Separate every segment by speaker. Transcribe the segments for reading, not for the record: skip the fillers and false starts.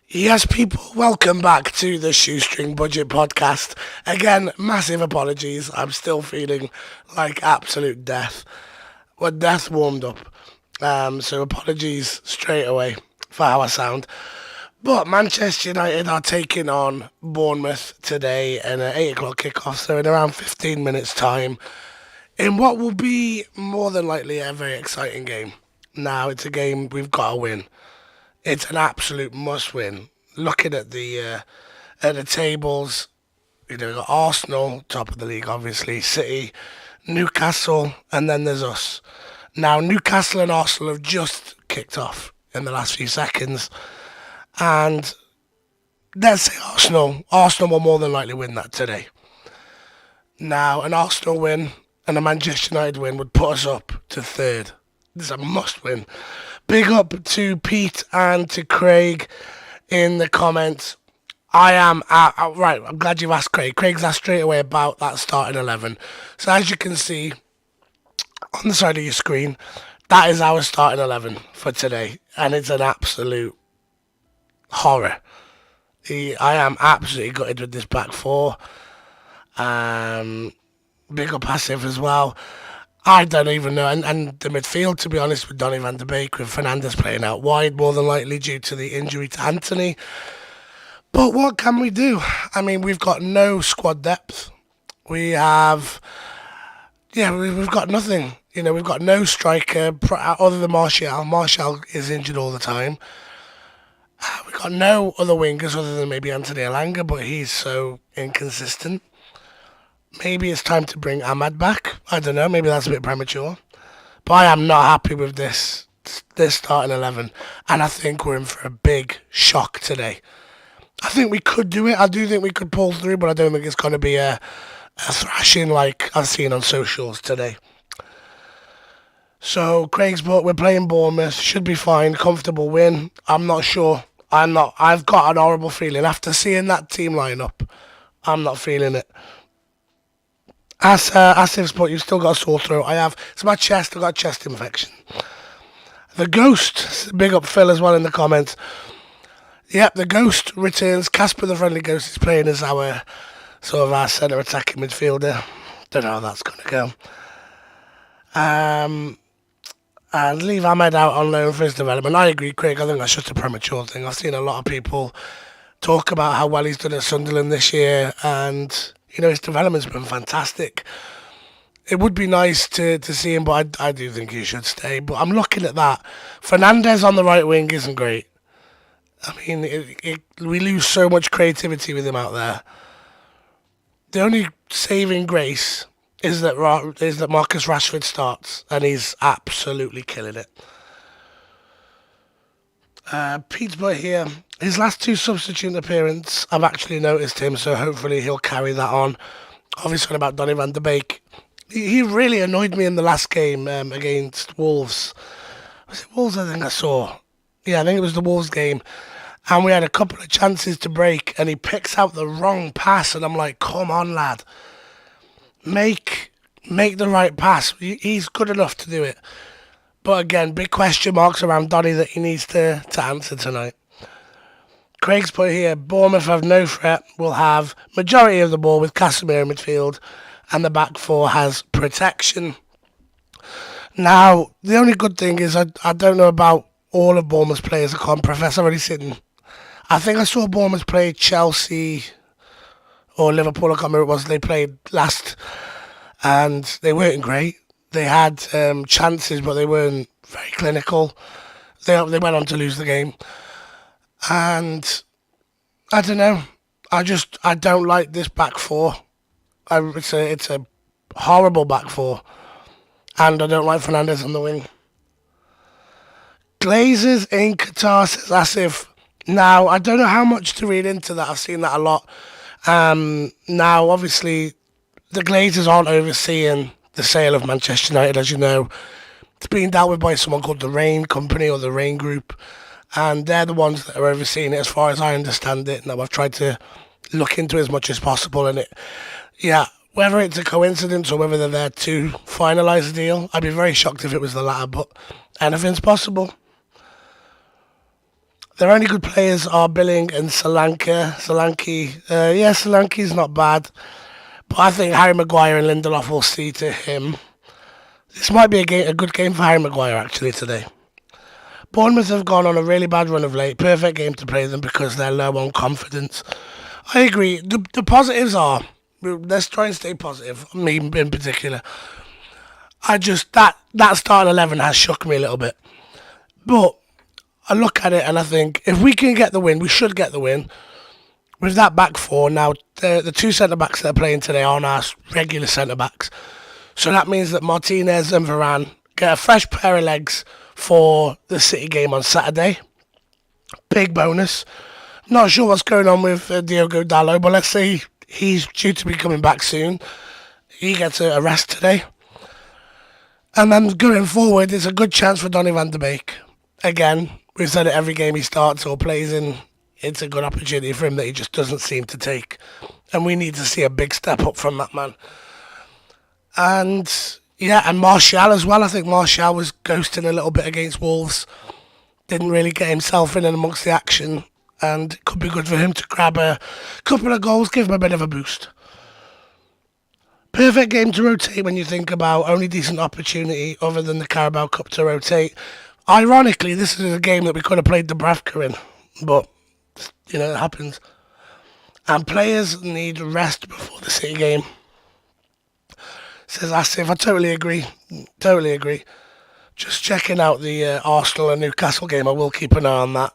Speaker 1: Yes, people, welcome back to the Shoestring Budget Podcast. Again, massive apologies. I'm still feeling like absolute death. Well, death warmed up. So apologies straight away for how I sound. But Manchester United are taking on Bournemouth today in an 8 o'clock kickoff, so in around 15 minutes' time, in what will be more than likely a very exciting game. Now, it's a game we've got to win. It's an absolute must win. Looking at the tables, we've got Arsenal top of the league, obviously, City, Newcastle, and then there's us. Now Newcastle and Arsenal have just kicked off in the last few seconds, and let's say Arsenal will more than likely win that today. Now an Arsenal win and a Manchester United win would put us up to third. This is a must win. Big up to Pete and to Craig in the comments. Right. I'm glad you've asked Craig. Craig's asked straight away about that starting 11. So as you can see on the side of your screen, that is our starting 11 for today, and it's an absolute horror. I am absolutely gutted with this back four. Big up passive as well. I don't even know. And the midfield, to be honest, with Donny van de Beek, with Fernandes playing out wide, more than likely due to the injury to Anthony. But what can we do? I mean, we've got no squad depth. We've got nothing. We've got no striker other than Martial. Martial is injured all the time. We've got no other wingers other than maybe Anthony Elanga, but he's so inconsistent. Maybe it's time to bring Ahmad back. I don't know. Maybe that's a bit premature. But I am not happy with this starting 11. And I think we're in for a big shock today. I think we could do it. I do think we could pull through, but I don't think it's going to be a thrashing like I've seen on socials today. So Craig's book, we're playing Bournemouth. Should be fine. Comfortable win. I'm not sure. I've got an horrible feeling. After seeing that team lineup, I'm not feeling it. As if sport, you've still got a sore throat. I have. It's my chest. I've got a chest infection. The Ghost, big up Phil as well in the comments. Yep, the Ghost returns. Casper the Friendly Ghost is playing as our centre attacking midfielder. Don't know how that's going to go. And leave Ahmed out on loan for his development. I agree, Craig. I think that's just a premature thing. I've seen a lot of people talk about how well he's done at Sunderland this year, and his development's been fantastic. It would be nice to see him, but I do think he should stay. But I'm looking at that. Fernandes on the right wing isn't great. I mean, we lose so much creativity with him out there. The only saving grace is that Marcus Rashford starts, and he's absolutely killing it. Pete's boy here. His last two substitute appearances, I've actually noticed him, so hopefully he'll carry that on. Obviously, about Donny van de Beek. He really annoyed me in the last game against Wolves. Was it Wolves I think I saw? Yeah, I think it was the Wolves game. And we had a couple of chances to break, and he picks out the wrong pass, and I'm like, come on, lad. Make the right pass. He's good enough to do it. But again, big question marks around Donny that he needs to answer tonight. Craig's put here, Bournemouth have no threat. We'll have majority of the ball with Casemiro in midfield, and the back four has protection. Now, the only good thing is I don't know about all of Bournemouth's players. I can't profess. I've already seen. I think I saw Bournemouth play Chelsea or Liverpool. I can't remember what it was. They played last, and they weren't great. They had chances, but they weren't very clinical. They went on to lose the game. And I don't know. I don't like this back four. It's a horrible back four. And I don't like Fernandes on the wing. Glazers in Qatar says Asif. Now, I don't know how much to read into that. I've seen that a lot. Now, obviously, the Glazers aren't overseeing the sale of Manchester United, as you know. It's being dealt with by someone called the Rain Company or the Rain Group. And they're the ones that are overseeing it as far as I understand it. Now, I've tried to look into it as much as possible. And whether it's a coincidence or whether they're there to finalise the deal, I'd be very shocked if it was the latter. But anything's possible. Their only good players are Billing and Solanke. Yeah, Solanke's not bad. But I think Harry Maguire and Lindelof will see to him. This might be a good game for Harry Maguire, actually, today. Bournemouth have gone on a really bad run of late. Perfect game to play them because they're low on confidence. I agree. The positives are, let's try and stay positive, me in particular. That starting 11 has shook me a little bit. But I look at it and I think if we can get the win, we should get the win. With that back four, now the two centre-backs that are playing today aren't our regular centre-backs. So that means that Martinez and Varane get a fresh pair of legs for the City game on Saturday. Big bonus. Not sure what's going on with Diogo Dalot, but let's say he's due to be coming back soon. He gets a rest today. And then going forward, it's a good chance for Donny van de Beek. Again, we've said it every game he starts or plays in. It's a good opportunity for him that he just doesn't seem to take. And we need to see a big step up from that man. And yeah, and Martial as well. I think Martial was ghosting a little bit against Wolves. Didn't really get himself in and amongst the action. And it could be good for him to grab a couple of goals, give him a bit of a boost. Perfect game to rotate when you think about only decent opportunity other than the Carabao Cup to rotate. Ironically, this is a game that we could have played Dubravka in. But it happens. And players need rest before the City game. Says Asif. I totally agree. Totally agree. Just checking out the Arsenal and Newcastle game. I will keep an eye on that.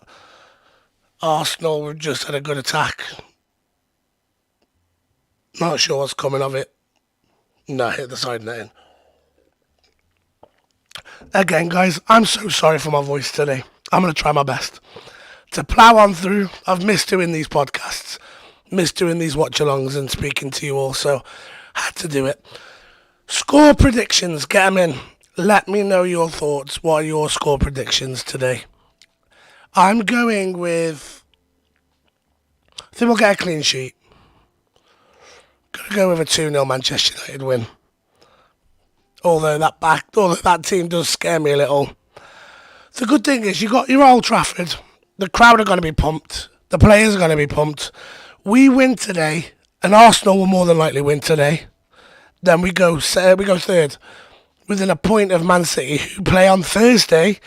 Speaker 1: Arsenal just had a good attack. Not sure what's coming of it. No, hit the side netting. Again, guys, I'm so sorry for my voice today. I'm going to try my best to plough on through. I've missed doing these podcasts, missed doing these watch-alongs and speaking to you all, so had to do it. Score predictions, get them in. Let me know your thoughts. What are your score predictions today? I'm going with, I think we'll get a clean sheet. Going to go with a 2-0 Manchester United win. Although that team does scare me a little. The good thing is you got your Old Trafford. The crowd are going to be pumped. The players are going to be pumped. We win today, and Arsenal will more than likely win today. Then we go third, within a point of Man City, who play on Thursday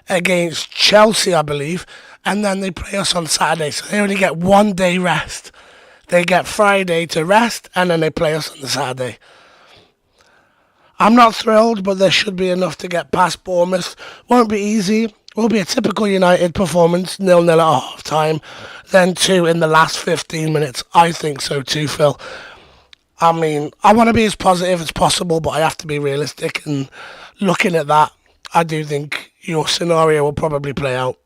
Speaker 1: against Chelsea, I believe, and then they play us on Saturday. So they only get 1 day rest. They get Friday to rest, and then they play us on the Saturday. I'm not thrilled, but there should be enough to get past Bournemouth. Won't be easy. Will be a typical United performance, 0-0 at half time, then 2 in the last 15 minutes. I think so too, Phil. I mean, I want to be as positive as possible, but I have to be realistic. And looking at that, I do think your scenario will probably play out.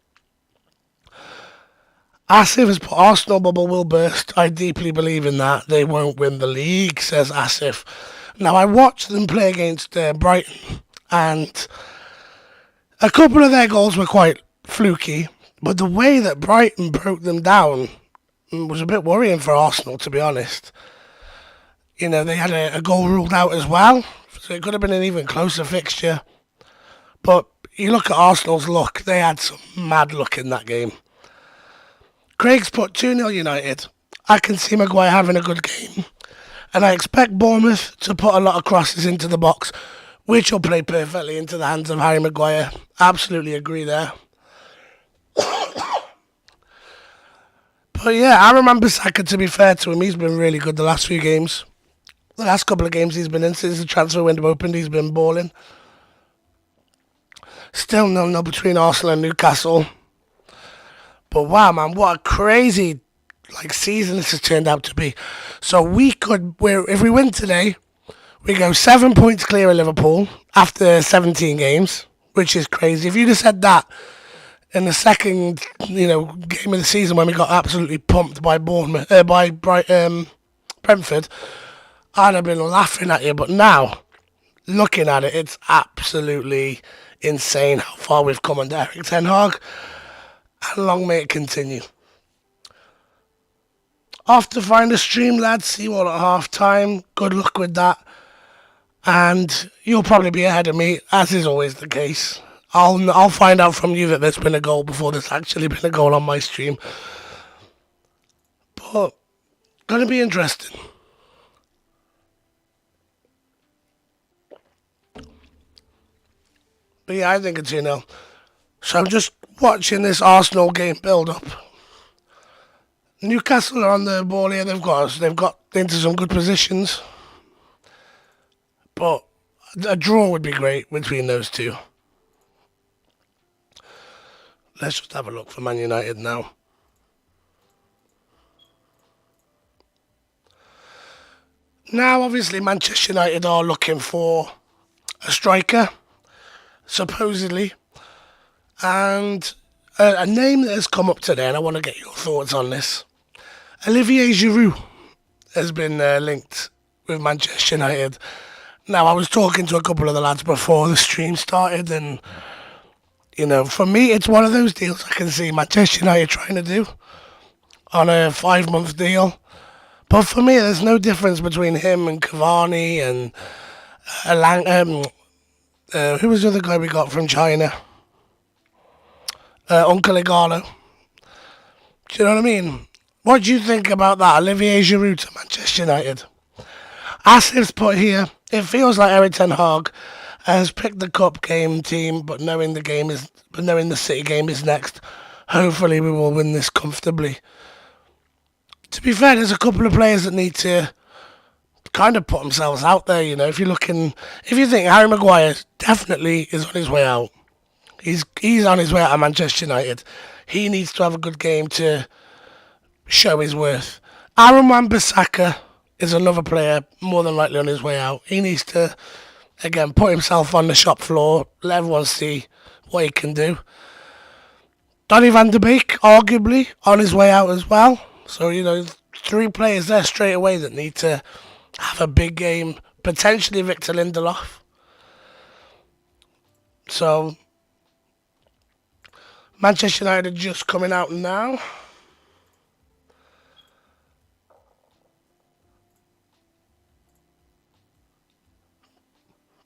Speaker 1: Asif has put Arsenal bubble will burst. I deeply believe in that. They won't win the league, says Asif. Now, I watched them play against Brighton, and a couple of their goals were quite fluky, but the way that Brighton broke them down was a bit worrying for Arsenal, to be honest. They had a goal ruled out as well, so it could have been an even closer fixture. But you look at Arsenal's luck, they had some mad luck in that game. Craig's put 2-0 United. I can see Maguire having a good game. And I expect Bournemouth to put a lot of crosses into the box, which will play perfectly into the hands of Harry Maguire. Absolutely agree there. But yeah, I remember Saka, to be fair to him, he's been really good the last few games. The last couple of games he's been in since the transfer window opened, he's been balling. Still 0-0 between Arsenal and Newcastle. But wow, man, what a crazy season this has turned out to be. So if we win today, we go 7 points clear of Liverpool after 17 games, which is crazy. If you'd have said that in the second, game of the season when we got absolutely pumped by Brentford, I'd have been laughing at you. But now, looking at it, it's absolutely insane how far we've come under Erik ten Hag. And long may it continue. Off to find a stream, lads. See you all at half time. Good luck with that. And you'll probably be ahead of me, as is always the case. I'll find out from you that there's been a goal before there's actually been a goal on my stream. But gonna be interesting. But yeah, I think it's 2-0. So I'm just watching this Arsenal game build up. Newcastle are on the ball here. They've got into some good positions, but a draw would be great between those two. Let's just have a look for Man United now. Now, obviously, Manchester United are looking for a striker, supposedly, and a name that has come up today, and I want to get your thoughts on this. Olivier Giroud has been linked with Manchester United. Now, I was talking to a couple of the lads before the stream started, and for me, it's one of those deals I can see Manchester United trying to do on a 5-month deal. But for me, there's no difference between him and Cavani and who was the other guy we got from China? Uncle Igalo. Do you know what I mean? What do you think about that? Olivier Giroud to Manchester United. Asif's put here, it feels like Eric Ten Hag has picked the cup game team, but knowing the City game is next, hopefully we will win this comfortably. To be fair, there's a couple of players that need to kind of put themselves out there. If you think Harry Maguire definitely is on his way out, he's on his way out of Manchester United. He needs to have a good game to show his worth. Aaron Wan-Bissaka is another player more than likely on his way out. He needs to, again, put himself on the shop floor, let everyone see what he can do. Donny van de Beek, arguably, on his way out as well. So, 3 players there straight away that need to have a big game. Potentially Victor Lindelof. So, Manchester United are just coming out now.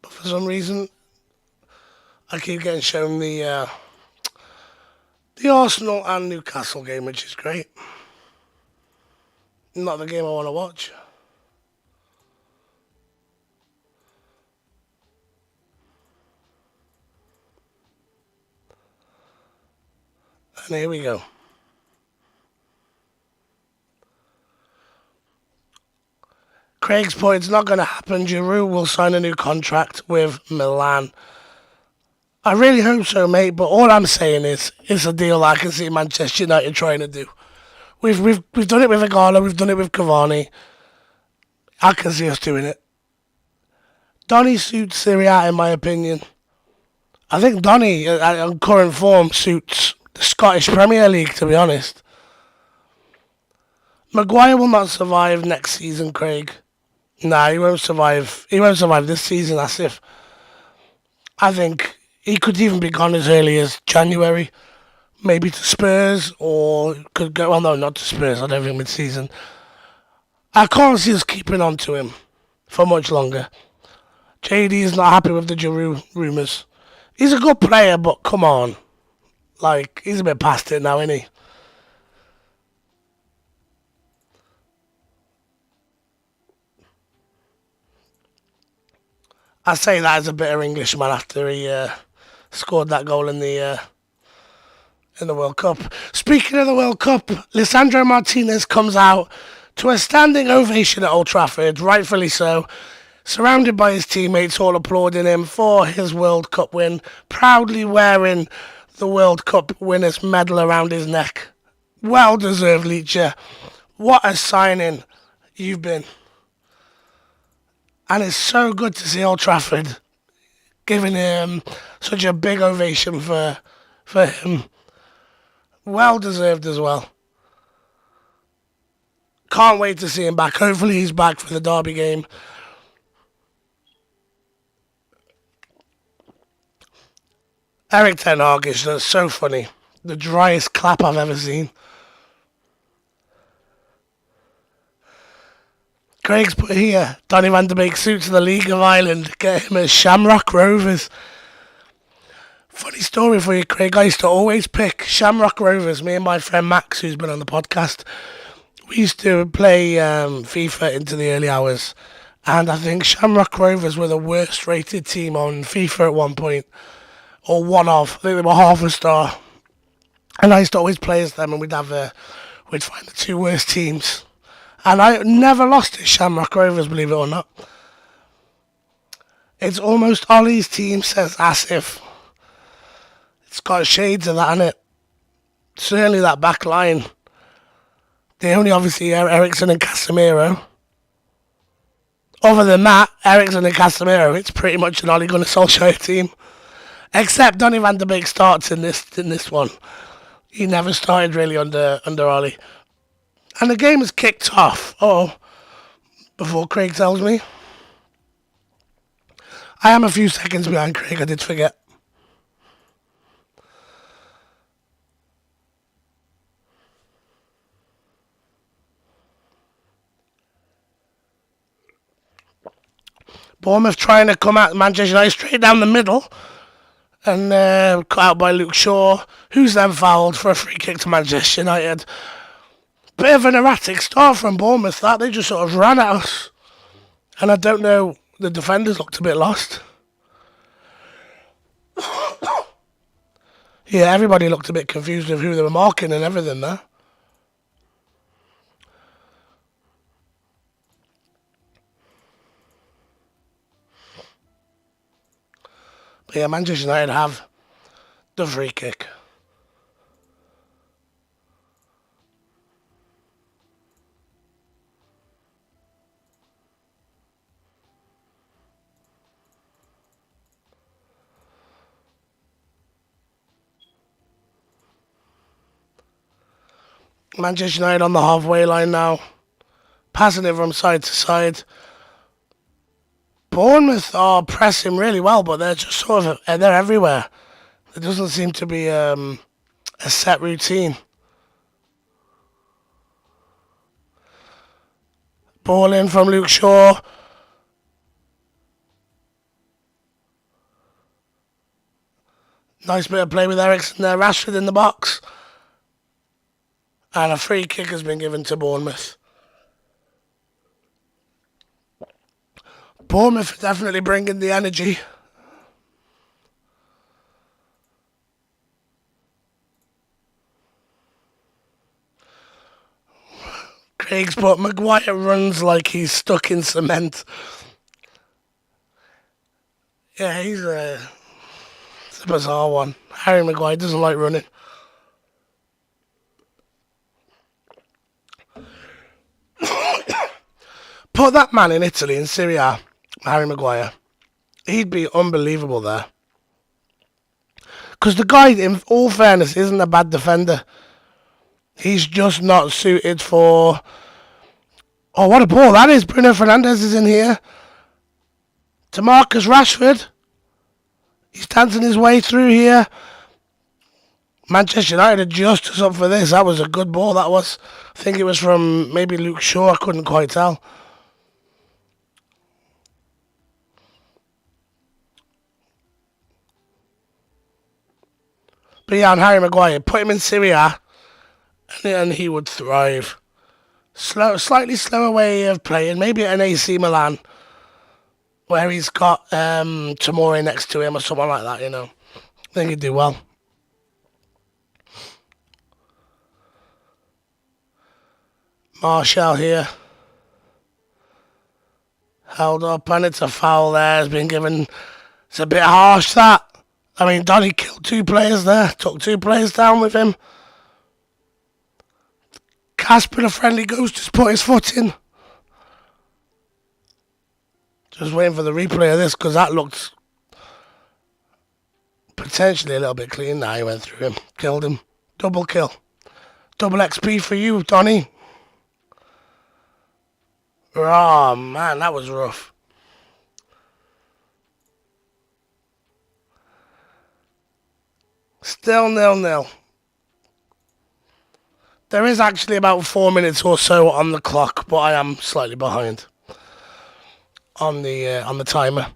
Speaker 1: But for some reason, I keep getting shown the Arsenal and Newcastle game, which is great. Not the game I want to watch. And here we go. Craig's point, it's not going to happen. Giroud will sign a new contract with Milan. I really hope so, mate, but all I'm saying is it's a deal I can see Manchester United trying to do. We've done it with Igalo, we've done it with Cavani. I can see us doing it. Donny suits Serie A, in my opinion. I think Donny, on current form, suits the Scottish Premier League, to be honest. Maguire will not survive next season, Craig. Nah, he won't survive. He won't survive this season, as if. I think he could even be gone as early as January. Maybe to Spurs, or could go. Well, no, not to Spurs. I don't think mid-season. I can't see us keeping on to him for much longer. JD is not happy with the Giroud rumours. He's a good player, but come on. He's a bit past it now, isn't he? I say that as a bitter Englishman after he scored that goal in the World Cup. Speaking of the World Cup, Lisandro Martinez comes out to a standing ovation at Old Trafford, rightfully so, surrounded by his teammates all applauding him for his World Cup win, proudly wearing the World Cup winner's medal around his neck. Well deserved, Leacher. What a signing you've been. And it's so good to see Old Trafford giving him such a big ovation for him. Well deserved as well. Can't wait to see him back. Hopefully he's back for the Derby game. Eric Ten Hag is just so funny. The driest clap I've ever seen. Craig's put here, Donny van de Beek suits the League of Ireland. Get him as Shamrock Rovers. Funny story for you, Craig. I used to always pick Shamrock Rovers. Me and my friend Max, who's been on the podcast, we used to play FIFA into the early hours. And I think Shamrock Rovers were the worst rated team on FIFA at one point. Or one of. I think they were half a star. And I used to always play as them, and we'd find the two worst teams. And I never lost to Shamrock Rovers, believe it or not. It's almost Ollie's team, says Asif. It's got shades of that in it. Certainly that back line. They only obviously are Ericsson and Casemiro. Other than that, Ericsson and Casemiro, it's pretty much an Ole Gunnar Solskjaer team. Except Donny van de Beek starts in this one. He never started really under Ole. And the game is kicked off. Before Craig tells me. I am a few seconds behind Craig, I did forget. Bournemouth trying to come at Manchester United straight down the middle. And cut out by Luke Shaw, who's then fouled for a free kick to Manchester United. Bit of an erratic start from Bournemouth, that. They just sort of ran at us. And I don't know, the defenders looked a bit lost. Yeah, everybody looked a bit confused with who they were marking and everything there. But yeah, Manchester United have the free kick. Manchester United on the halfway line now. Passing it from side to side. Bournemouth are pressing really well, but they're just sort of, they're everywhere. There doesn't seem to be a set routine. Ball in from Luke Shaw. Nice bit of play with Ericsson there. Rashford in the box. And a free kick has been given to Bournemouth. Bournemouth definitely bringing the energy. Craig's but Maguire runs like he's stuck in cement. Yeah, it's a bizarre one. Harry Maguire doesn't like running. Put that man in Italy, in Serie A, Harry Maguire. He'd be unbelievable there. Because the guy, in all fairness, isn't a bad defender. He's just not suited for... Oh, what a ball that is. Bruno Fernandes is in here. To Marcus Rashford. He's dancing his way through here. Manchester United adjust us up for this. That was a good ball, that was. I think it was from maybe Luke Shaw. I couldn't quite tell. But yeah, and Harry Maguire, put him in Serie A, and he would thrive. Slightly slower way of playing, maybe at an AC Milan, where he's got Tomori next to him or something like that, you know. I think he'd do well. Martial here. Held up, and it's a foul there. Has been given. It's a bit harsh, that. I mean, Donny killed two players there. Took two players down with him. Casper, the friendly ghost, just put his foot in. Just waiting for the replay of this, because that looked potentially a little bit clean. Now he went through him. Killed him. Double kill. Double XP for you, Donny. Oh, man, that was rough. Still 0-0. There is actually about 4 minutes or so on the clock, but I am slightly behind on the timer.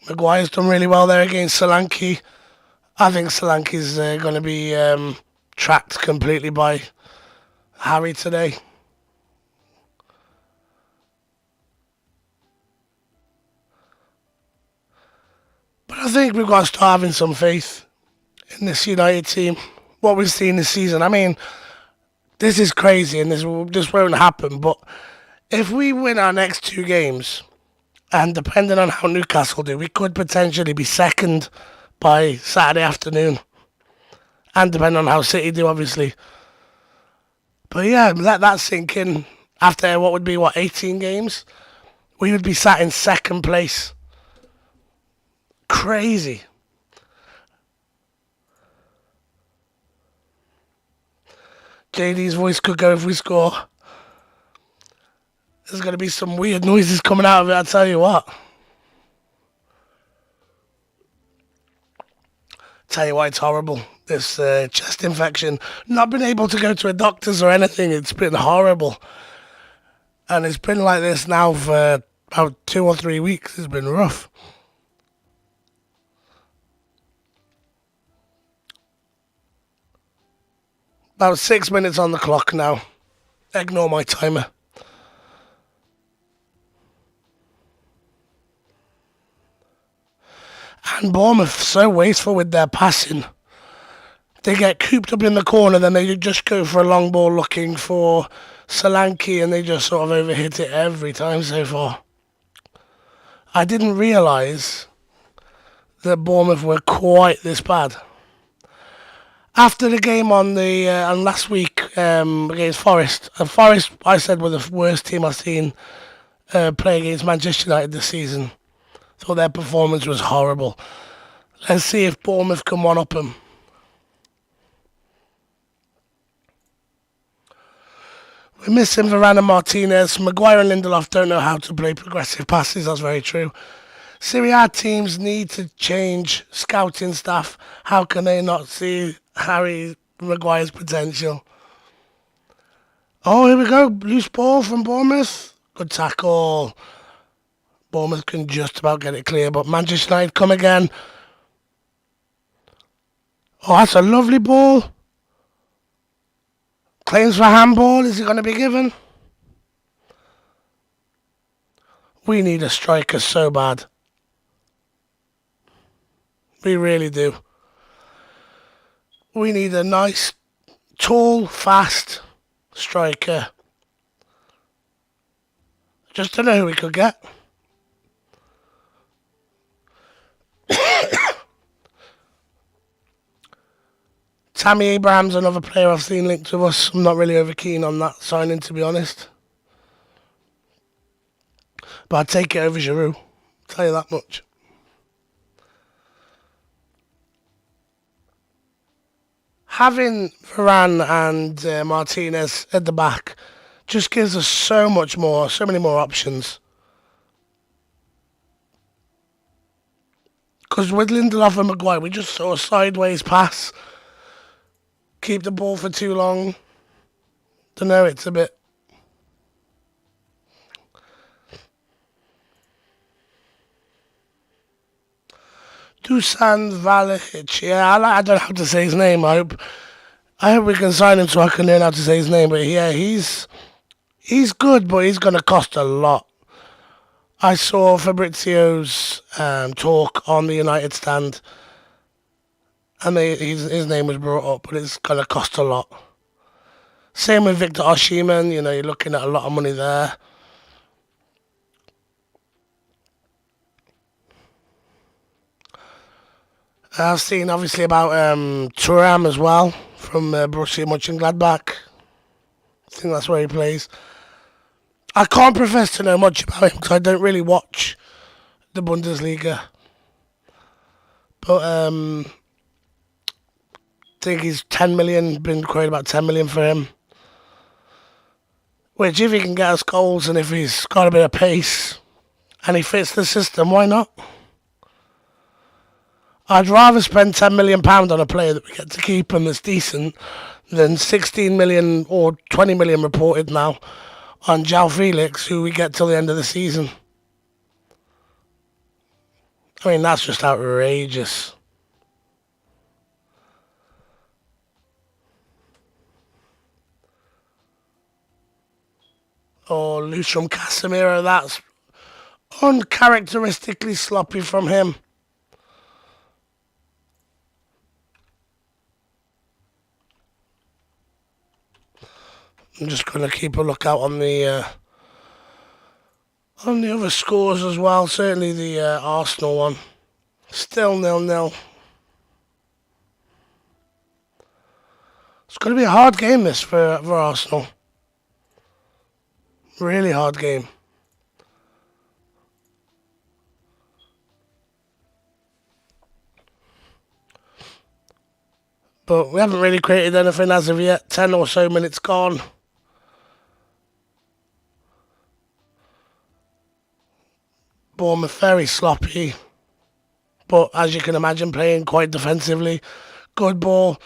Speaker 1: Maguire's done really well there against Solanke. I think Solanke's going to be tracked completely by Harry today. But I think we've got to start having some faith in this United team. What we've seen this season. I mean, this is crazy and this won't happen. But if we win our next two games, and depending on how Newcastle do, we could potentially be second by Saturday afternoon. And depending on how City do, obviously. But yeah, let that sink in. After what would be, 18 games? We would be sat in second place. Crazy. JD's voice could go if we score. There's going to be some weird noises coming out of it, I tell you what. Tell you what, it's horrible. This chest infection. Not been able to go to a doctor's or anything. It's been horrible. And it's been like this now for about 2 or 3 weeks. It's been rough. About 6 minutes on the clock now. Ignore my timer. And Bournemouth so wasteful with their passing. They get cooped up in the corner, then they just go for a long ball looking for Solanke, and they just sort of overhit it every time so far. I didn't realise that Bournemouth were quite this bad. After the game on last week against Forest, Forest I said were the worst team I've seen play against Manchester United this season. Thought their performance was horrible. Let's see if Bournemouth can one-up them. We're missing Varane and Martinez. Maguire and Lindelof don't know how to play progressive passes, that's very true. Serie A teams need to change scouting staff. How can they not see Harry Maguire's potential? Oh, here we go. Loose ball from Bournemouth. Good tackle. Bournemouth can just about get it clear, but Manchester United come again. Oh, that's a lovely ball. Claims for handball. Is it going to be given? We need a striker so bad. We really do. We need a nice, tall, fast striker. Just don't know who we could get. Tammy Abraham's another player I've seen linked to us. I'm not really over keen on that signing, to be honest. But I'd take it over Giroud. I'll tell you that much. Having Varane and Martinez at the back just gives us so many more options. Because with Lindelof and Maguire, we just saw a sideways pass. Keep the ball for too long. Don't know, it's a bit... Dusan Vlahovic. Yeah, I don't know how to say his name. I hope we can sign him so I can learn how to say his name. But yeah, he's good, but he's going to cost a lot. I saw Fabrizio's talk on the United stand, and his name was brought up, but it's going to cost a lot. Same with Victor Osimhen. You're looking at a lot of money there. I've seen obviously about Thuram as well from Borussia Mönchengladbach. I think that's where he plays. I can't profess to know much about him because I don't really watch the Bundesliga. But I think he's 10 million, been quoted about 10 million for him. Which, if he can get us goals and if he's got a bit of pace and he fits the system, why not? I'd rather spend £10 million on a player that we get to keep and that's decent than 16 million or 20 million reported now on João Felix, who we get till the end of the season. I mean, that's just outrageous. Or loose from Casemiro, that's uncharacteristically sloppy from him. I'm just going to keep a lookout on the other scores as well. Certainly the Arsenal one. Still 0-0. It's going to be a hard game this for Arsenal. Really hard game. But we haven't really created anything as of yet. 10 or so minutes gone. Bournemouth very sloppy. But as you can imagine, playing quite defensively. Good ball.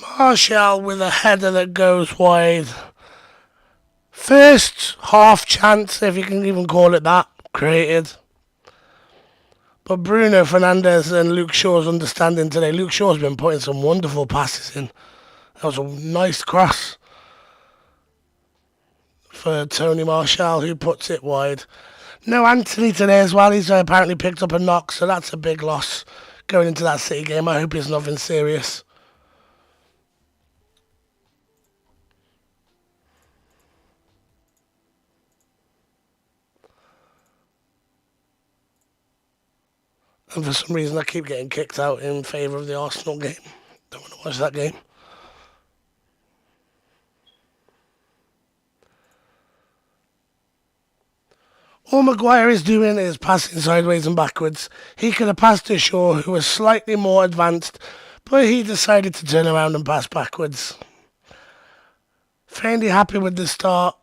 Speaker 1: Martial with a header that goes wide. First half chance, if you can even call it that, created. But Bruno Fernandes and Luke Shaw's understanding today. Luke Shaw's been putting some wonderful passes in. That was a nice cross for Tony Martial, who puts it wide. No Anthony today as well. He's apparently picked up a knock, so that's a big loss going into that City game. I hope it's nothing serious. And for some reason, I keep getting kicked out in favour of the Arsenal game. Don't want to watch that game. All Maguire is doing is passing sideways and backwards. He could have passed to Shaw, who was slightly more advanced, but he decided to turn around and pass backwards. Fairly happy with the start.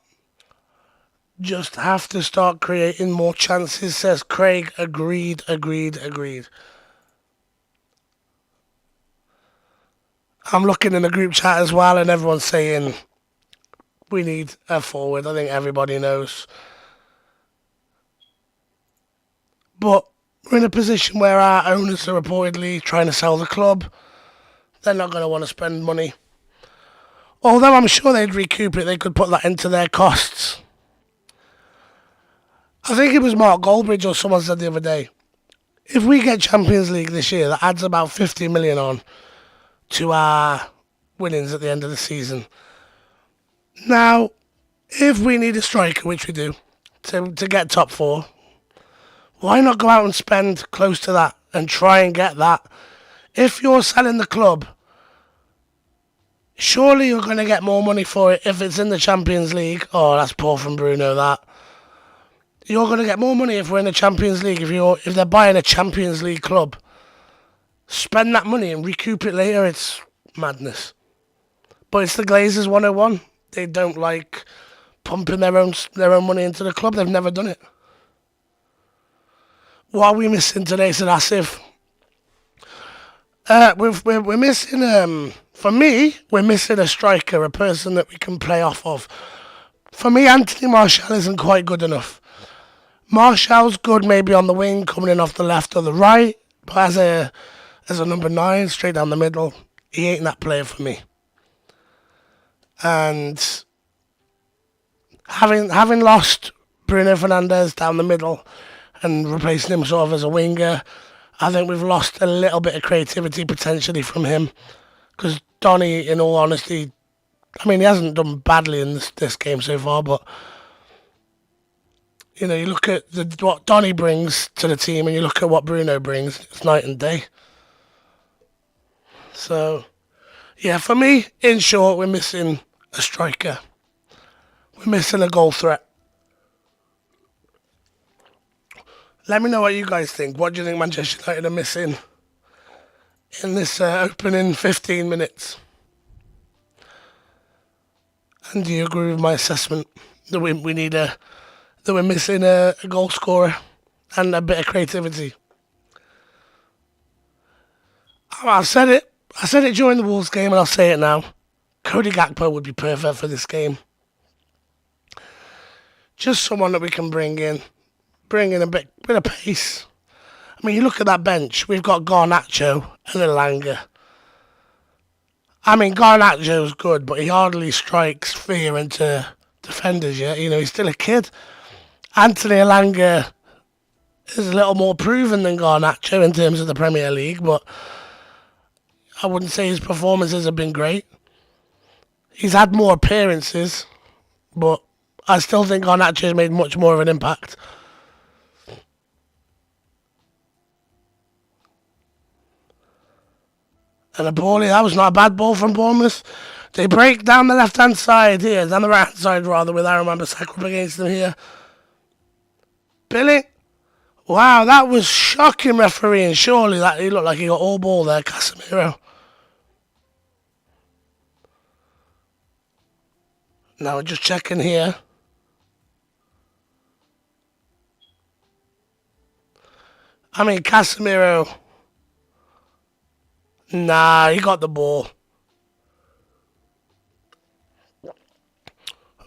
Speaker 1: Just have to start creating more chances, says Craig. Agreed. I'm looking in the group chat as well, and everyone's saying we need a forward. I think everybody knows. But we're in a position where our owners are reportedly trying to sell the club. They're not going to want to spend money. Although I'm sure they'd recoup it, they could put that into their costs. I think it was Mark Goldbridge or someone said the other day, if we get Champions League this year, that adds about 50 million on to our winnings at the end of the season. Now, if we need a striker, which we do, to get top four, why not go out and spend close to that and try and get that? If you're selling the club, surely you're going to get more money for it if it's in the Champions League. Oh, that's poor from Bruno, that. You're going to get more money if we're in the Champions League. If they're buying a Champions League club, spend that money and recoup it later. It's madness. But it's the Glazers 101. They don't like pumping their own money into the club. They've never done it. What are we missing today, said Asif? We're missing, for me, we're missing a striker, a person that we can play off of. For me, Anthony Martial isn't quite good enough. Martial's good maybe on the wing, coming in off the left or the right, but as a number 9, straight down the middle, he ain't that player for me. And having lost Bruno Fernandes down the middle and replacing him sort of as a winger, I think we've lost a little bit of creativity potentially from him. Because Donny, in all honesty, I mean, he hasn't done badly in this game so far, but you know, you look at what Donny brings to the team and you look at what Bruno brings, it's night and day. So, yeah, for me, in short, we're missing a striker. We're missing a goal threat. Let me know what you guys think. What do you think Manchester United are missing in this opening 15 minutes? And do you agree with my assessment that we need that we're missing a goal scorer and a bit of creativity? I said it. I said it during the Wolves game, and I'll say it now. Cody Gakpo would be perfect for this game. Just someone that we can bring in, bringing a bit of pace. I mean, you look at that bench. We've got Garnacho and Elanga. I mean, Garnacho's good, but he hardly strikes fear into defenders yet. You know, he's still a kid. Anthony Elanga is a little more proven than Garnacho in terms of the Premier League, but I wouldn't say his performances have been great. He's had more appearances, but I still think Garnacho has made much more of an impact. And a ball, that was not a bad ball from Bournemouth. They break down the left-hand side here, down the right-hand side rather, with Aaron Wan-Bissaka up against them here. Billy. Wow, that was shocking refereeing. Surely that he looked like he got all ball there, Casemiro. Now we're just checking here. I mean, Casemiro. Nah, he got the ball.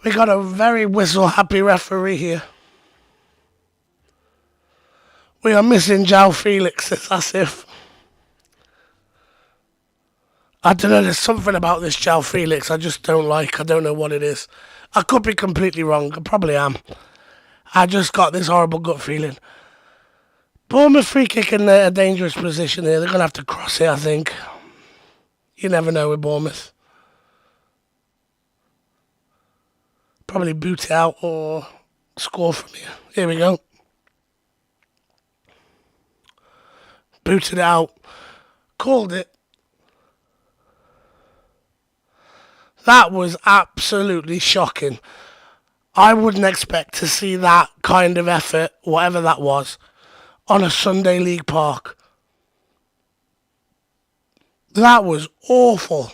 Speaker 1: We got a very whistle-happy referee here. We are missing João Felix. It's as if... I don't know, there's something about this João Felix I just don't like. I don't know what it is. I could be completely wrong. I probably am. I just got this horrible gut feeling. Bournemouth free kick in a dangerous position here. They're going to have to cross it, I think. You never know with Bournemouth. Probably boot it out or score from here. Here we go. Booted it out. Called it. That was absolutely shocking. I wouldn't expect to see that kind of effort, whatever that was, on a Sunday League park. That was awful.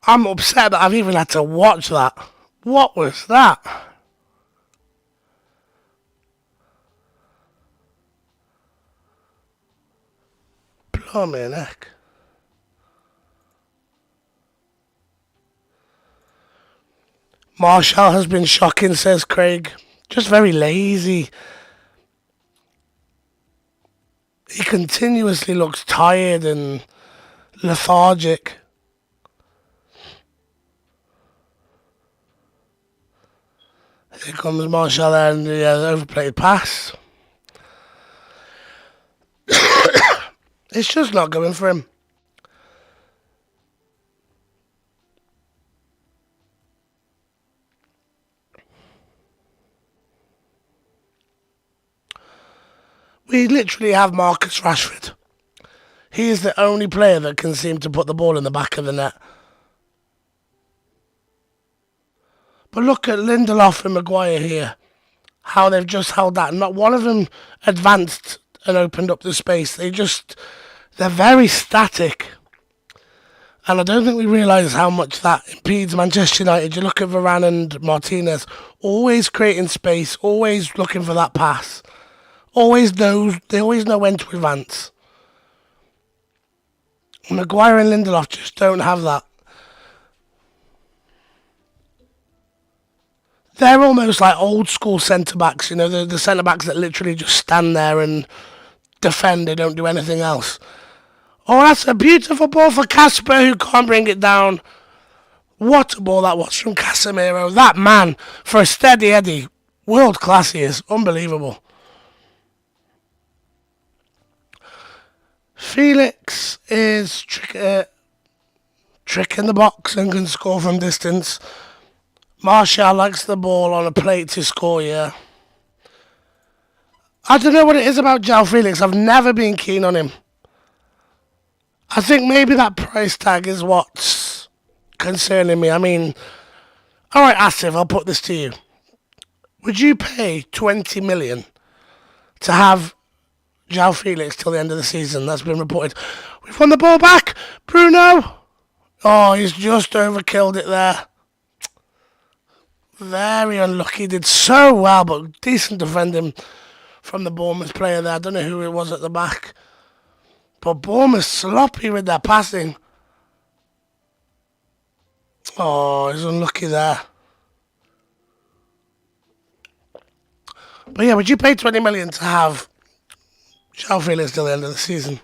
Speaker 1: I'm upset that I've even had to watch that. What was that? Blimey heck. Martial has been shocking, says Craig. Just very lazy. He continuously looks tired and lethargic. Here comes Martial and the overplayed pass. It's just not going for him. We literally have Marcus Rashford. He is the only player that can seem to put the ball in the back of the net. But look at Lindelof and Maguire here. How they've just held that. Not one of them advanced and opened up the space. They're very static. And I don't think we realise how much that impedes Manchester United. You look at Varane and Martinez, always creating space, always looking for that pass. They always know when to advance. Maguire and Lindelof just don't have that. They're almost like old school centre-backs, you know, the centre-backs that literally just stand there and defend, they don't do anything else. Oh, that's a beautiful ball for Casper, who can't bring it down. What a ball that was from Casemiro. That man, for a steady Eddie, world class he is. Unbelievable. Felix is tricking the box and can score from distance. Martial likes the ball on a plate to score, yeah. I don't know what it is about João Felix. I've never been keen on him. I think maybe that price tag is what's concerning me. I mean, alright Asif, I'll put this to you. Would you pay 20 million to have João Felix till the end of the season? That's been reported. We've won the ball back. Bruno. Oh, he's just overkilled it there. Very unlucky. Did so well, but decent defending from the Bournemouth player there. I don't know who it was at the back. But Bournemouth sloppy with their passing. Oh, he's unlucky there. But yeah, would you pay 20 million to have João Felix till the end of the season?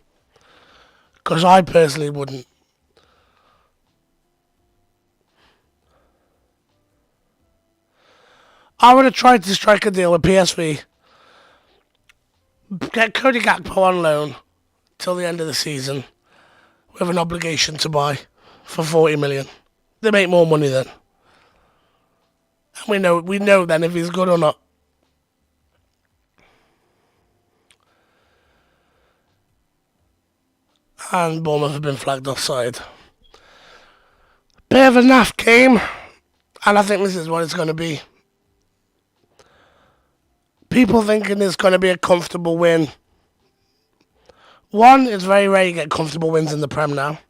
Speaker 1: Because I personally wouldn't. I would have tried to strike a deal with PSV, get Cody Gakpo on loan till the end of the season with an obligation to buy for 40 million. They make more money then. And we know then if he's good or not. And Bournemouth have been flagged offside. Bit of a naff game, and I think this is what it's going to be. People thinking it's going to be a comfortable win. One, it's very rare you get comfortable wins in the Prem now.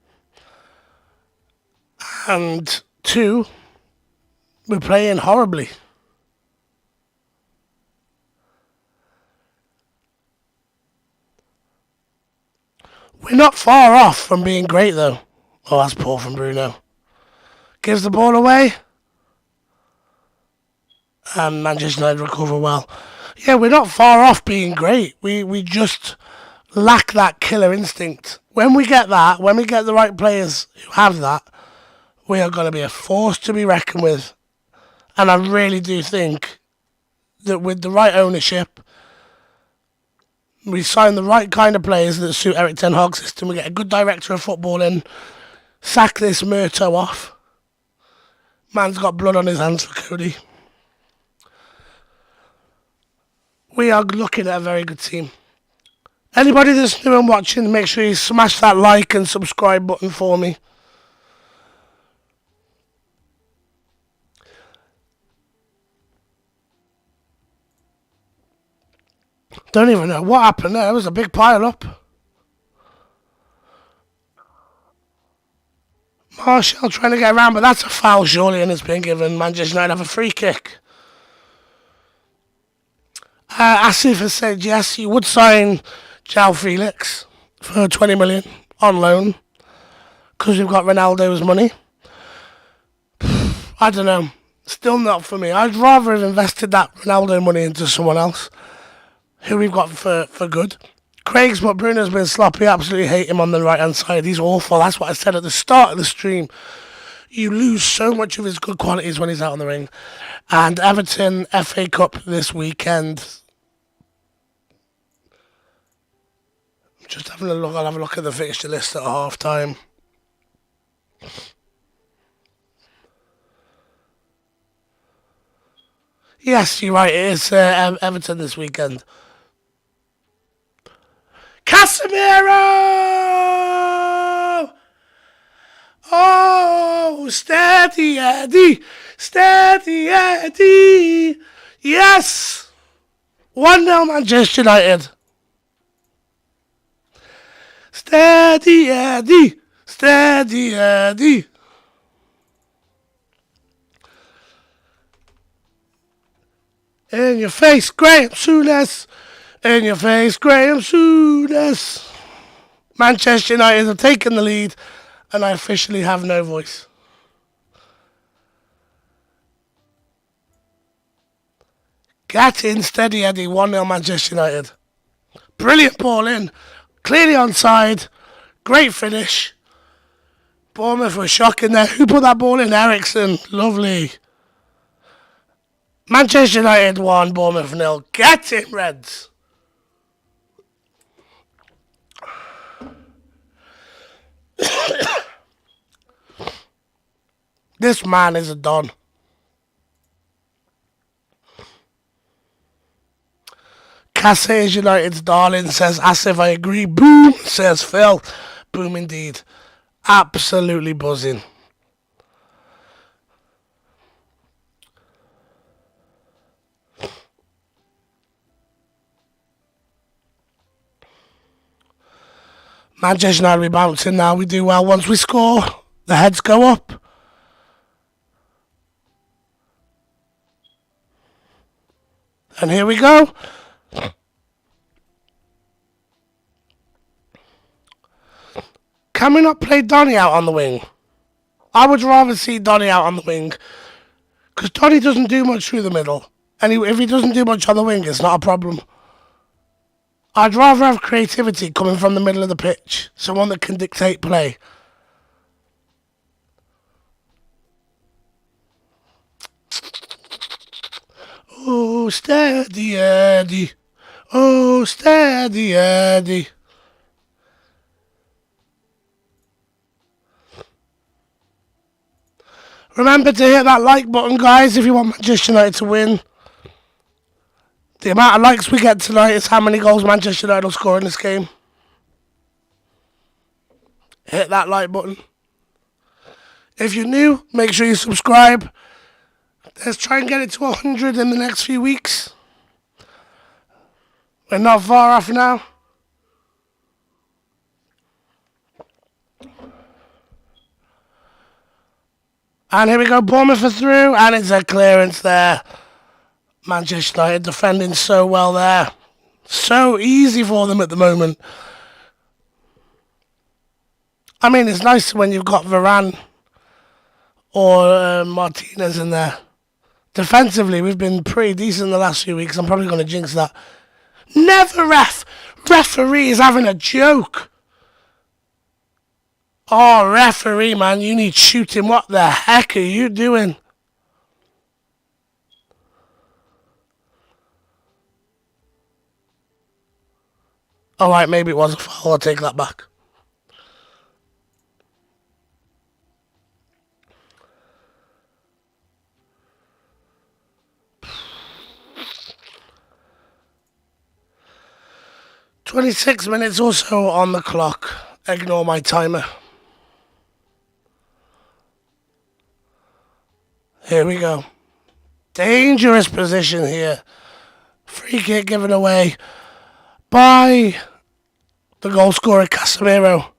Speaker 1: And two, we're playing horribly. We're not far off from being great, though. Oh, that's poor from Bruno. Gives the ball away. And Manchester United recover well. Yeah, we're not far off being great. We just lack that killer instinct. When we get that, when we get the right players who have that, we are going to be a force to be reckoned with. And I really do think that with the right ownership, we sign the right kind of players that suit Eric Ten Hag's system. We get a good director of football in. Sack this Murto off. Man's got blood on his hands for Cody. We are looking at a very good team. Anybody that's new and watching, make sure you smash that like and subscribe button for me. Don't even know what happened there. It was a big pile up. Martial trying to get around, but that's a foul surely, and it's been given. Manchester United have a free kick. Asif has said yes, he would sign João Felix for 20 million on loan because we've got Ronaldo's money. I don't know. Still not for me. I'd rather have invested that Ronaldo money into someone else who we've got for good. Craig's, but Bruno's been sloppy. Absolutely hate him on the right hand side. He's awful. That's what I said at the start of the stream. You lose so much of his good qualities when he's out on the ring. And Everton FA Cup this weekend. Just having a look. I'll have a look at the fixture list at half time. Yes, you're right. It is Everton this weekend. Casemiro! Oh, steady Eddie! Steady Eddie! Yes! 1-0 Manchester United. Steady Eddie! Steady Eddie! In your face, Graham Souness! In your face, Graham Souness! Manchester United have taken the lead, and I officially have no voice. Get in, steady Eddie, 1-0 Manchester United. Brilliant ball in, clearly onside, great finish. Bournemouth were shocking there. Who put that ball in? Ericsson, lovely. Manchester United 1, Bournemouth 0. Get in, Reds. This man is a don. Casse is United's darling, says Asif. I agree. Boom, says Phil. Boom indeed. Absolutely buzzing. Manchester United will be bouncing now. We do well once we score. The heads go up. And here we go. Can we not play Donny out on the wing? I would rather see Donny out on the wing. Because Donny doesn't do much through the middle. And if he doesn't do much on the wing, it's not a problem. I'd rather have creativity coming from the middle of the pitch, someone that can dictate play. Oh, steady Eddie. Oh, steady Eddie. Remember to hit that like button, guys, if you want Manchester United to win. The amount of likes we get tonight is how many goals Manchester United will score in this game. Hit that like button. If you're new, make sure you subscribe. Let's try and get it to 100 in the next few weeks. We're not far off now. And here we go, Bournemouth are through, and it's a clearance there. Manchester United defending so well there. So easy for them at the moment. I mean, it's nice when you've got Varane or Martinez in there. Defensively, we've been pretty decent the last few weeks. I'm probably going to jinx that. Never ref! Referee is having a joke. Oh, referee, man, you need shooting. What the heck are you doing? Alright, maybe it was a foul. I'll take that back. "26 minutes or so on the clock. Ignore my timer. Here we go. Dangerous position here. Free kick given away by the goal scorer, Casemiro.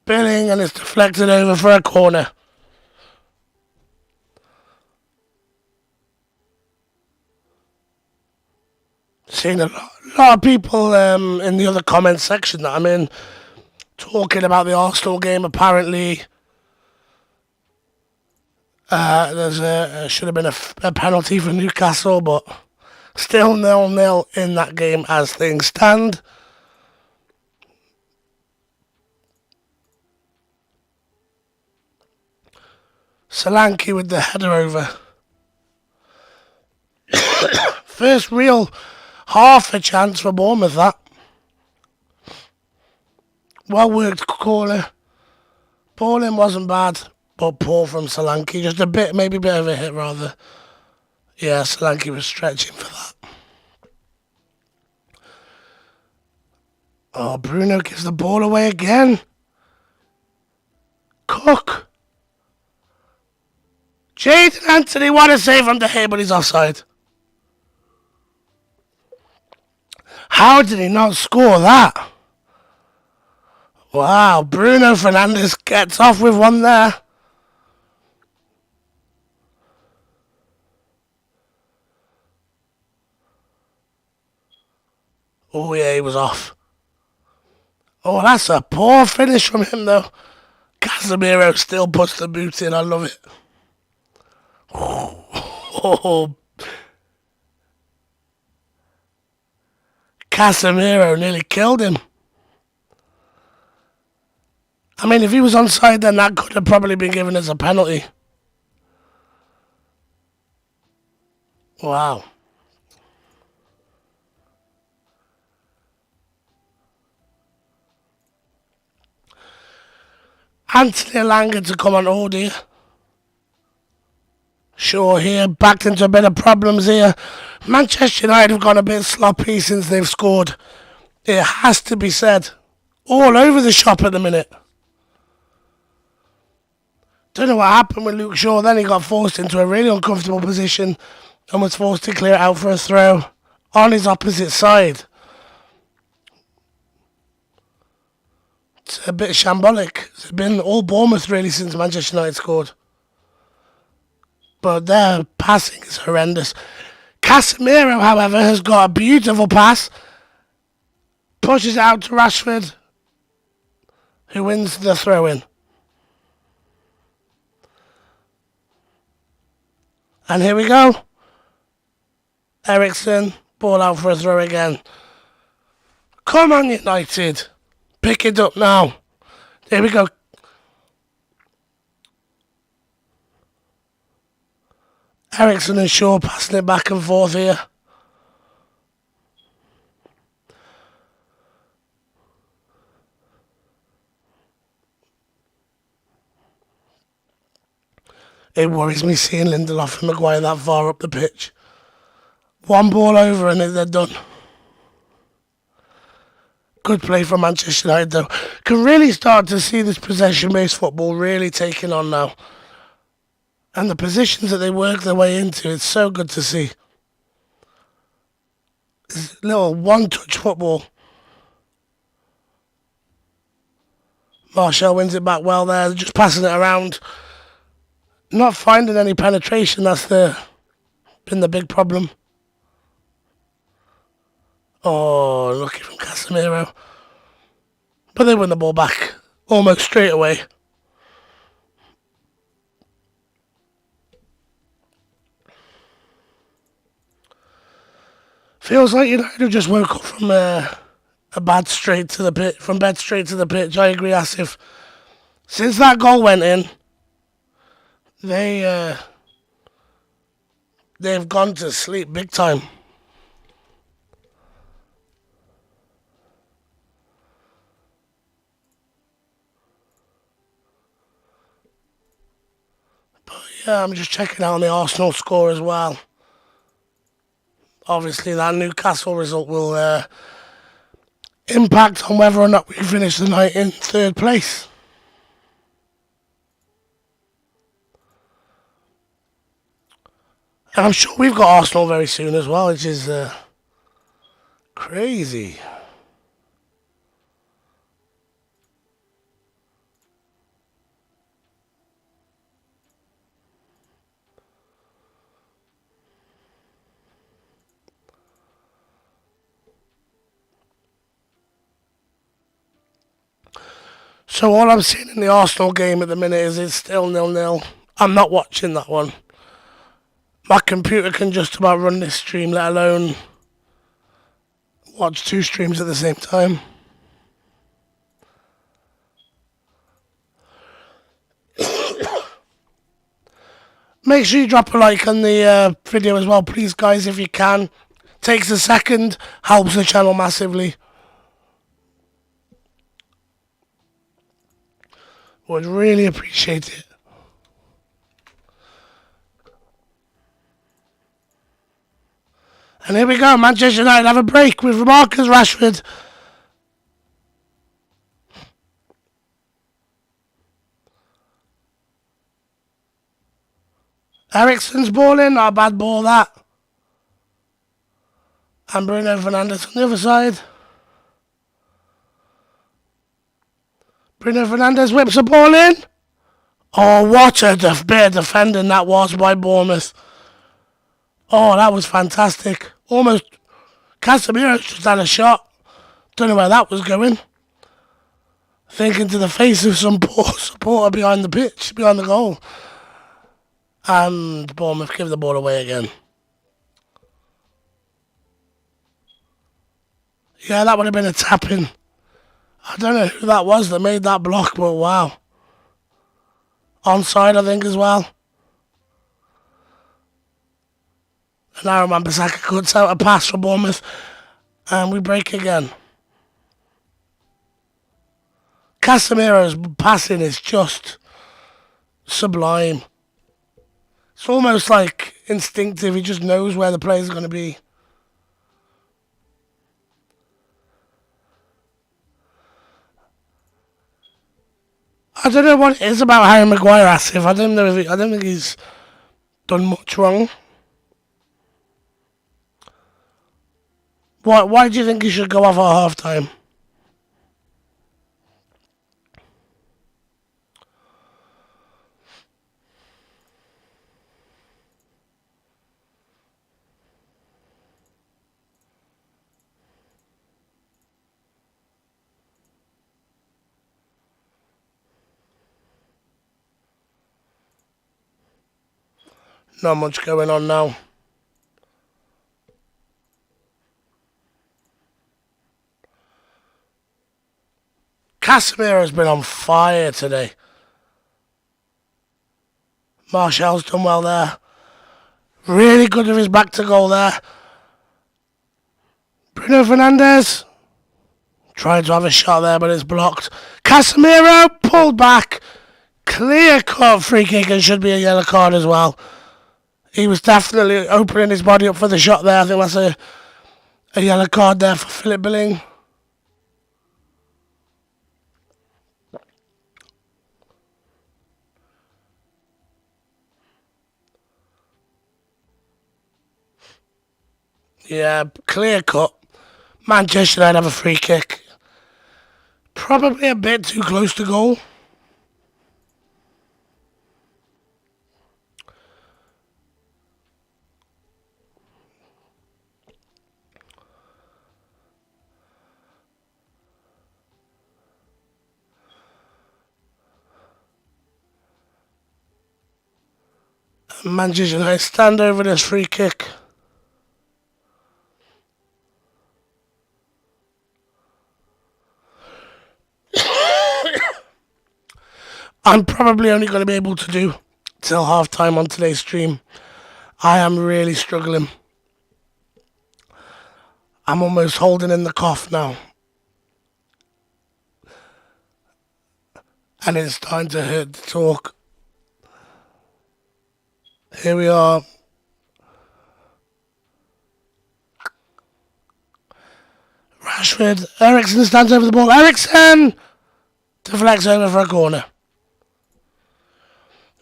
Speaker 1: Billing, and it's deflected over for a corner. Seen a lot of people in the other comments section that I'm in talking about the Arsenal game. Apparently, there's should have been a penalty for Newcastle, but still 0-0 in that game as things stand. Solanke with the header over. First real half a chance for Bournemouth, that. Well worked corner. Ball-in wasn't bad, but poor from Solanke. Just a bit, maybe a bit of a hit rather. Yeah, Solanke was stretching for that. Oh, Bruno gives the ball away again. Cook. Jadon Anthony, what a save from De Gea, but he's offside. How did he not score that? Wow, Bruno Fernandes gets off with one there. Oh yeah, he was off. Oh, that's a poor finish from him though. Casemiro still puts the boot in, I love it. Oh, Casemiro nearly killed him. I mean, if he was onside, then that could have probably been given as a penalty. Wow. Anthony Elanga to come on, oh dear. Sure, here, backed into a bit of problems here. Manchester United have gone a bit sloppy since they've scored. It has to be said. All over the shop at the minute. Don't know what happened with Luke Shaw. Then he got forced into a really uncomfortable position and was forced to clear it out for a throw on his opposite side. It's a bit shambolic. It's been all Bournemouth really since Manchester United scored. but their passing is horrendous. Casemiro, however, has got a beautiful pass. Pushes it out to Rashford, who wins the throw-in. And here we go. Eriksen, ball out for a throw again. Come on, United. Pick it up now. Here we go. Eriksen and Shaw passing it back and forth here. It worries me seeing Lindelof and Maguire that far up the pitch. One ball over and they're done. Good play from Manchester United though. Can really start to see this possession-based football really taking on now. And the positions that they work their way into, it's so good to see. This little one-touch football. Martial wins it back well there, just passing it around. Not finding any penetration, that's been the big problem. Oh, lucky from Casemiro. But they win the ball back almost straight away. Feels like United have just woke up from bed straight to the pitch. I agree, Asif. Since that goal went in, they've gone to sleep big time. But yeah, I'm just checking out on the Arsenal score as well. Obviously, that Newcastle result will impact on whether or not we finish the night in third place. And I'm sure we've got Arsenal very soon as well, which is crazy. So all I'm seeing in the Arsenal game at the minute is it's still 0-0. I'm not watching that one. My computer can just about run this stream, let alone watch two streams at the same time. Make sure you drop a like on the video as well, please, guys, if you can. Takes a second, helps the channel massively. Would really appreciate it. And here we go, Manchester United have a break with Marcus Rashford. Eriksen's ball in, not a bad ball that. And Bruno Fernandes on the other side. Bruno Fernandes whips the ball in. Oh, what a bit of defending that was by Bournemouth. Oh, that was fantastic. Almost. Casemiro just had a shot. Don't know where that was going. Thinking to the face of some poor supporter behind the pitch, behind the goal. And Bournemouth give the ball away again. Yeah, that would have been a tap-in. I don't know who that was that made that block, but wow. Onside, I think, as well. And now Wan-Bissaka cuts out a pass for Bournemouth. And we break again. Casemiro's passing is just sublime. It's almost like instinctive. He just knows where the player's going to be. I don't know what it is about Harry Maguire, Asif. I don't think he's done much wrong. Why do you think he should go off at half time? Not much going on now. Casemiro's been on fire today. Martial's done well there. Really good with his back to goal there. Bruno Fernandes trying to have a shot there, but it's blocked. Casemiro pulled back. Clear cut free kick and should be a yellow card as well. He was definitely opening his body up for the shot there. I think that's a yellow card there for Philip Billing. Yeah, clear cut. Manchester United have a free kick. Probably a bit too close to goal. Manchester United stand over this free kick. I'm probably only going to be able to do till half time on today's stream. I am really struggling. I'm almost holding in the cough now. And it's starting to hurt to talk. Here we are. Rashford. Ericsson stands over the ball. Ericsson! Deflects over for a corner.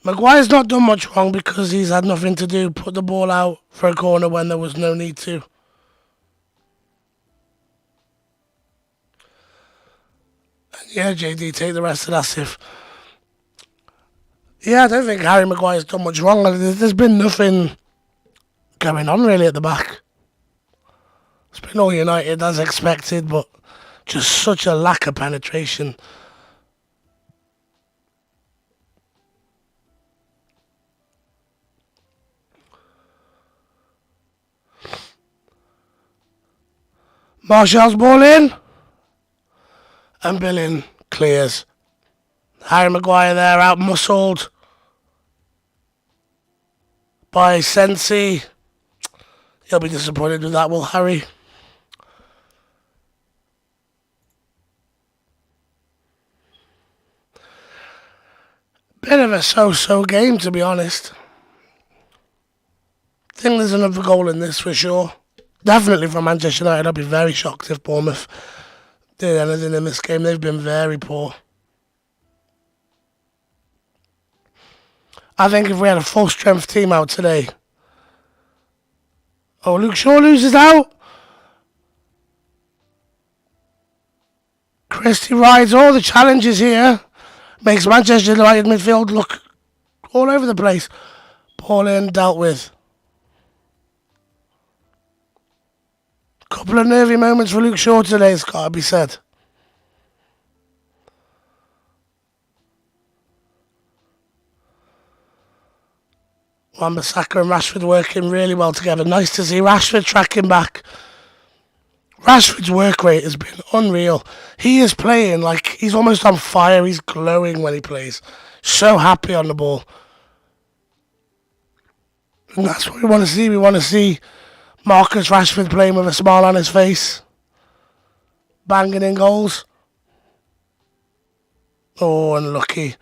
Speaker 1: Maguire's not done much wrong because he's had nothing to do. Put the ball out for a corner when there was no need to. And yeah, JD, take the rest of that sif. Yeah, I don't think Harry Maguire's done much wrong. There's been nothing going on really at the back. It's been all United as expected, but just such a lack of penetration. Martial's ball in. And Billing clears. Harry Maguire there, out-muscled by Sensi. He'll be disappointed with that, will Harry? Bit of a so-so game, to be honest. I think there's another goal in this for sure. Definitely from Manchester United. I'd be very shocked if Bournemouth did anything in this game. They've been very poor. I think if we had a full-strength team out today... Oh, Luke Shaw loses out. Christie rides all the challenges here. Makes Manchester United midfield look all over the place. Ball in, dealt with. Couple of nervy moments for Luke Shaw today, it's got to be said. Wan-Bissaka and Rashford working really well together. Nice to see Rashford tracking back. Rashford's work rate has been unreal. He is playing like he's almost on fire. He's glowing when he plays. So happy on the ball. And that's what we want to see. We want to see Marcus Rashford playing with a smile on his face. Banging in goals. Oh, unlucky.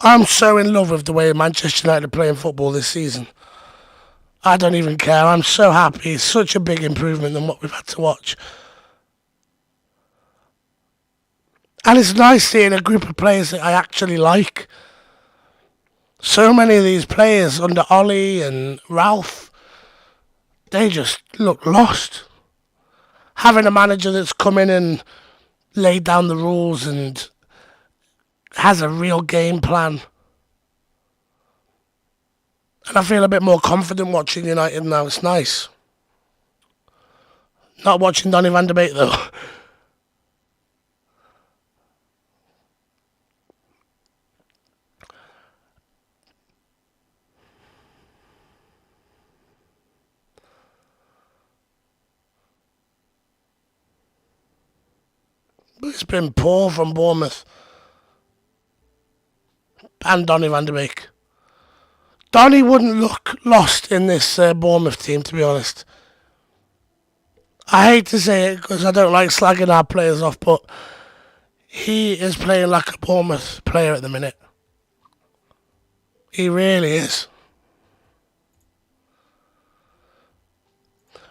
Speaker 1: I'm so in love with the way Manchester United are playing football this season. I don't even care. I'm so happy. It's such a big improvement than what we've had to watch. And it's nice seeing a group of players that I actually like. So many of these players under Ollie and Ralph, they just look lost. Having a manager that's come in and laid down the rules and has a real game plan. And I feel a bit more confident watching United now. It's nice. Not watching Donny van de Beek though. It's been poor from Bournemouth and Donny van de Beek. Donny wouldn't look lost in this Bournemouth team, to be honest. I hate to say it because I don't like slagging our players off, but he is playing like a Bournemouth player at the minute. He really is.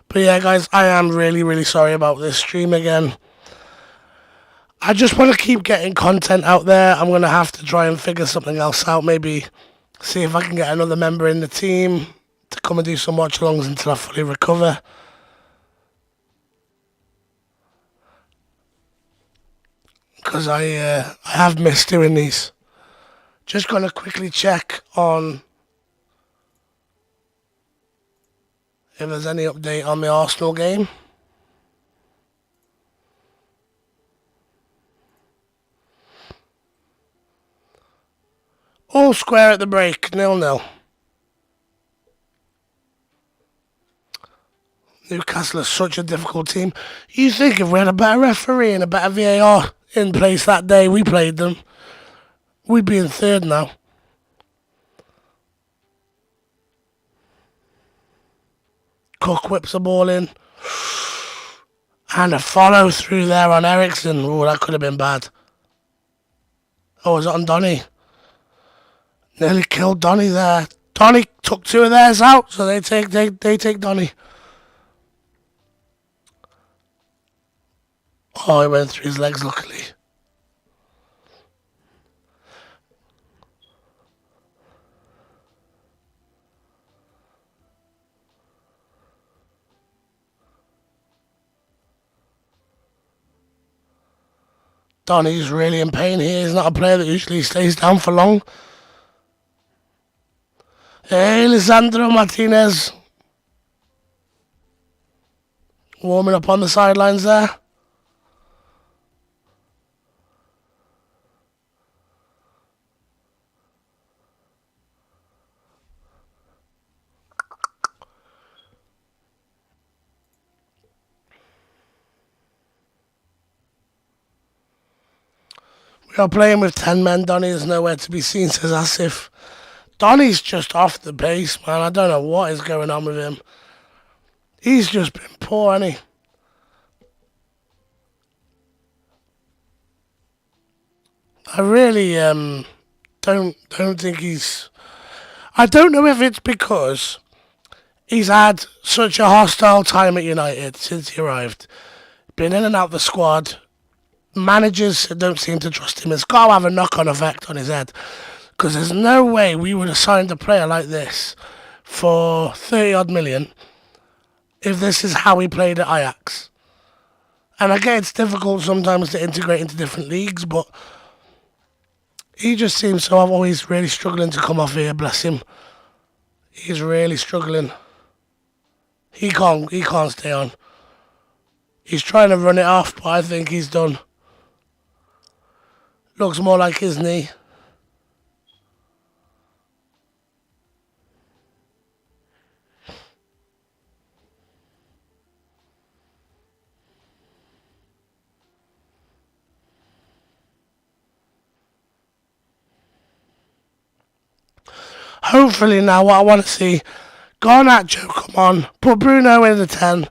Speaker 1: But yeah, guys, I am really, really sorry about this stream again. I just want to keep getting content out there. I'm going to have to try and figure something else out. Maybe see if I can get another member in the team to come and do some watch-alongs until I fully recover. Because I have missed doing these. Just going to quickly check on if there's any update on the Arsenal game. All square at the break, 0-0. Newcastle is such a difficult team. You think if we had a better referee and a better VAR in place that day we played them, we'd be in third now. Cook whips the ball in. And a follow through there on Ericsson. Oh, that could have been bad. Oh, was it on Donny? Nearly killed Donny there. Donny took two of theirs out, so they take Donny. Oh, he went through his legs, luckily. Donny's really in pain here. He's not a player that usually stays down for long. Hey, Lisandro Martinez. Warming up on the sidelines there. We are playing with 10 men. Donny is nowhere to be seen, says Asif. Donny's just off the pace, man. I don't know what is going on with him. He's just been poor, hasn't he? I really don't think he's... I don't know if it's because he's had such a hostile time at United since he arrived. Been in and out the squad. Managers don't seem to trust him. It's got to have a knock-on effect on his head. Because there's no way we would have signed a player like this for 30-odd million if this is how he played at Ajax. And I get it's difficult sometimes to integrate into different leagues, but he just seems to have always really struggling to come off here, bless him. He's really struggling. He can't stay on. He's trying to run it off, but I think he's done. Looks more like his knee. Hopefully now what I want to see, Garnacho, come on, put Bruno in the 10,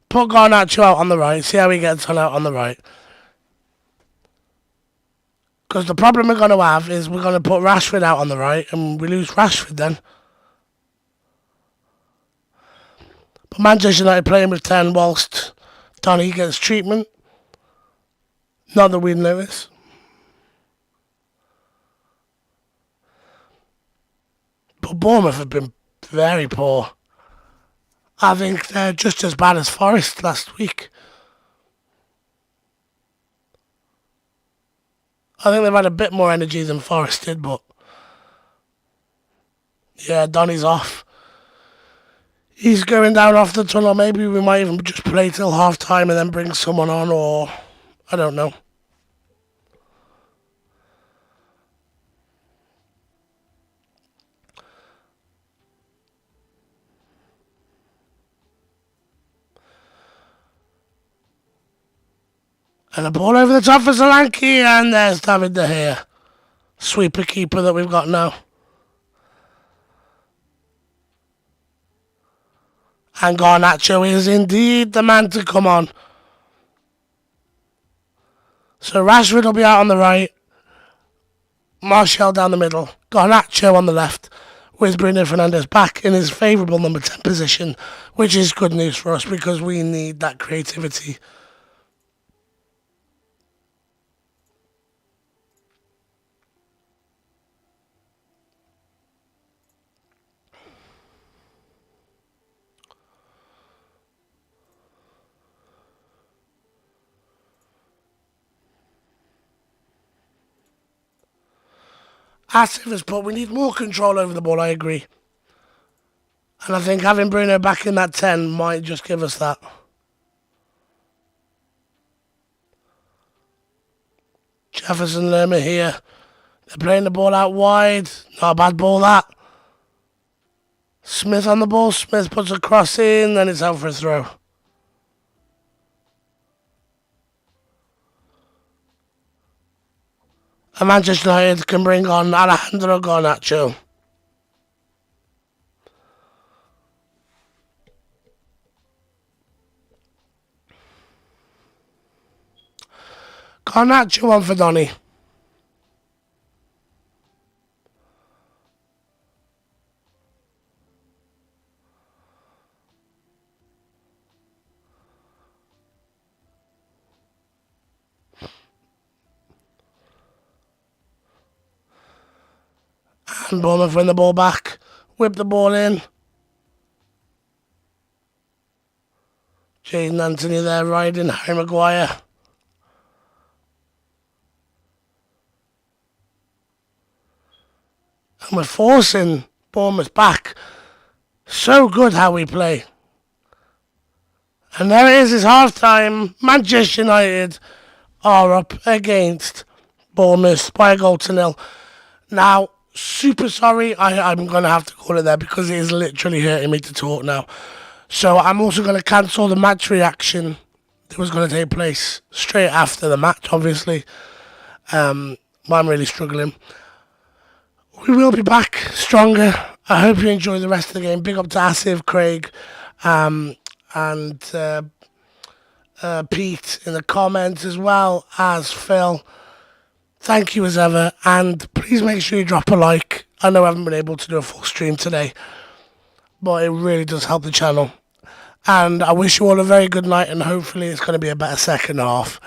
Speaker 1: put Garnacho out on the right, see how he gets on out on the right. Because the problem we're going to have is we're going to put Rashford out on the right and we lose Rashford then. But Manchester United playing with 10 whilst Donny gets treatment. Not that we notice. But Bournemouth have been very poor. I think they're just as bad as Forest last week. I think they've had a bit more energy than Forest did, but yeah, Donny's off. He's going down off the tunnel. Maybe we might even just play till half time and then bring someone on, or I don't know. And the ball over the top for Solanke, and there's David De Gea. Sweeper keeper that we've got now. And Garnacho is indeed the man to come on. So Rashford will be out on the right. Martial down the middle. Garnacho on the left. With Bruno Fernandes back in his favourable number 10 position. Which is good news for us because we need that creativity. Asif has put, we need more control over the ball, I agree. And I think having Bruno back in that 10 might just give us that. Jefferson Lerma here. They're playing the ball out wide. Not a bad ball, that. Smith on the ball. Smith puts a cross in, then it's out for a throw. And Manchester United can bring on Alejandro Garnacho. Garnacho on for Donny. And Bournemouth win the ball back. Whip the ball in. Jadon Anthony there riding Harry Maguire. And we're forcing Bournemouth back. So good how we play. And there it is, it's half time. Manchester United are up against Bournemouth by a goal to 0. Now, super sorry, I'm going to have to call it there because it is literally hurting me to talk now. So I'm also going to cancel the match reaction that was going to take place straight after the match, obviously. I'm really struggling. We will be back stronger. I hope you enjoy the rest of the game. Big up to Asif, Craig, and Pete in the comments, as well as Phil. Thank you as ever, and please make sure you drop a like. I know I haven't been able to do a full stream today, but it really does help the channel. And I wish you all a very good night, and hopefully it's going to be a better second half.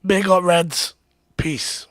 Speaker 1: Big up Reds. Peace.